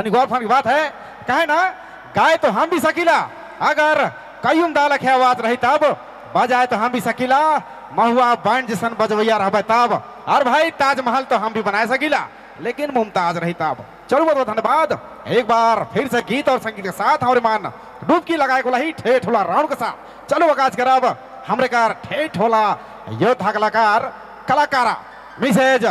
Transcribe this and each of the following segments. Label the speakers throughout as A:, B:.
A: तनी गौर फन की बात है, कहे ना गाय तो हम भी सकीला, अगर कयूम डाल के आवाज रही तब बजाए तो हम भी सकीला, महुआ बैंड जैसन बजवैया रह तब, और भाई ताजमहल तो हम भी बना सकीला लेकिन मुमताज रही तब। चलो बहुत बहुत धन्यवाद। एक बार फिर से गीत और संगीत के साथ हमारे मान डुबकी लगाए को लही ठेठ होला राउंड के साथ। चलो आगाज करब हमरे कार ठेठ होला योद्धा कलाकार कलाकारा मिसेज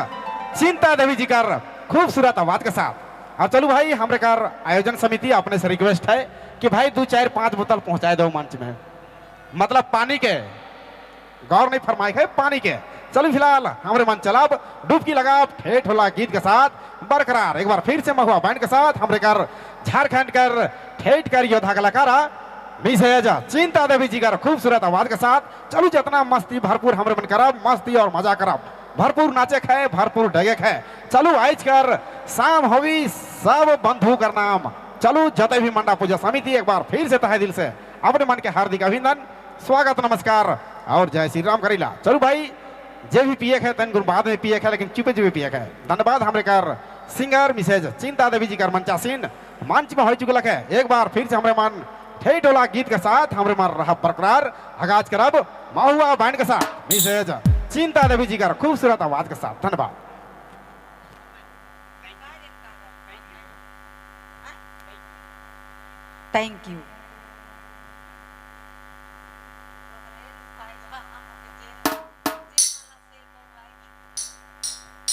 A: चिंता देवी जी कर खूबसूरत आवाज के साथ। और चलो भाई हमरे कार आयोजन समिति अपने से रिक्वेस्ट है कि भाई 2 4 5 बोतल पहुंचाए दो मंच में, मतलब पानी के, गौर नहीं फरमाई है पानी के। चलो फिलहाल हमारे मन चलाब डुबकी लगा ठेठ होला गीत के साथ बरकरार। एक बार फिर से महुआ बैंड के साथ हमरे कर झारखंड कर ठेठ कर योद्धा कलाकारा मिसेज चिंता देवी जी का खूबसूरत आवाज के साथ। चलो जितना मस्ती भरपूर हमरे मन करब, मस्ती और मजा करब, भरपूर नाचे है, भरपूर डगे है। चलो आज कर शाम होवी सब बंधु कर नाम। चलो जते भी मंडा पूजा समिति एक बार फिर से तहे दिल से अपने मन के हार्दिक अभिनंदन, स्वागत, नमस्कार और जय श्री राम करीला। चलो भाई जे भी पिए है तन बाद में पिए है, लेकिन चुपे चुपे पिए है। धन्यवाद हमरे कर सिंगर मिसेज चिंता देवी जी कर मंचासीन मंच में हो चुकल है। एक बार फिर से हमरे मन ठेठ होला गीत के साथ हमरे मन रहा बरकरार। आगाज करब महुआ बैंड के साथ मिसेज चिंता देवी जी का खूबसूरत आवाज के साथ। धन्यवाद।
B: Thank you.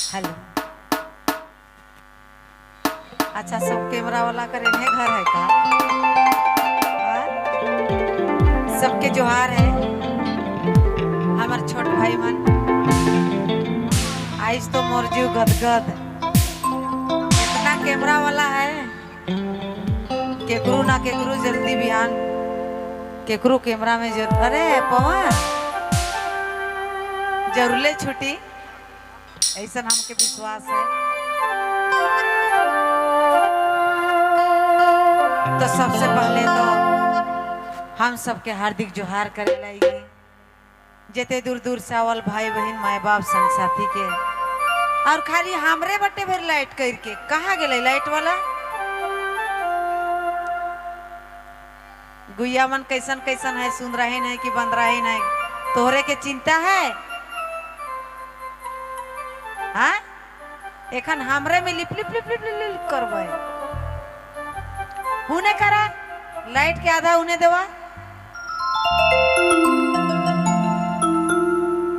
B: हेलो, अच्छा सब कैमरा वाला का रेने घर है का? सबके जोहार है। हमार छोट भाई मन आज तो मोर जीव गदगद, इतना कैमरा वाला है केकरू ना केकरू जल्दी बिहान केकरू कैमरा में जरूर। अरे पवन जरूर छुट्टी, ऐसा हमके विश्वास है। तो सबसे पहले तो हम सबके हार्दिक जोहार करे लाएगी जेते दूर दूर से आवल भाई बहन माए बाप संग साथी के। और खाली हमरे बटे भर लाइट करके कहाँ गए लाइट वाला? गुइया मन कैसन कैसन है, सुन रहे नहीं कि बंद रहे नहीं, तोहरे के चिंता है? हाँ एखन हमरे में lip lip lip lip lip, lip करबे हुने करा लाइट के आधा उन्हें देवा।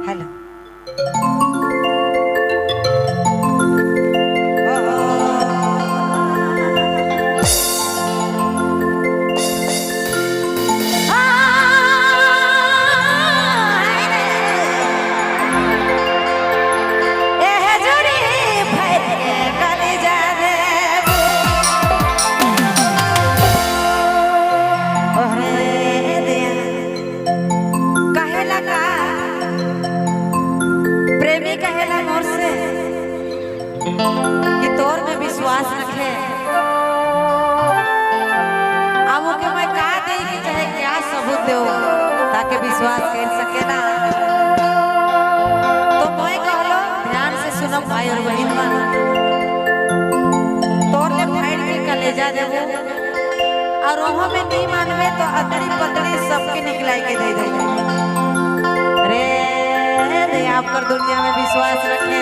B: हेलो कि तोर में विश्वास रखे, अब ओके मैं कहा दे कि चाहे क्या सबूत दो ताकि विश्वास कर सकेला। तो मैं कहलो ध्यान से सुनो भाई और बहन मन, तोर ले फाइट के कलेजा देबो और ओहो में नहीं मानवे तो अतरी पतरी सबके निकलाई के दे दे। रे आप कर दुनिया में विश्वास रखे।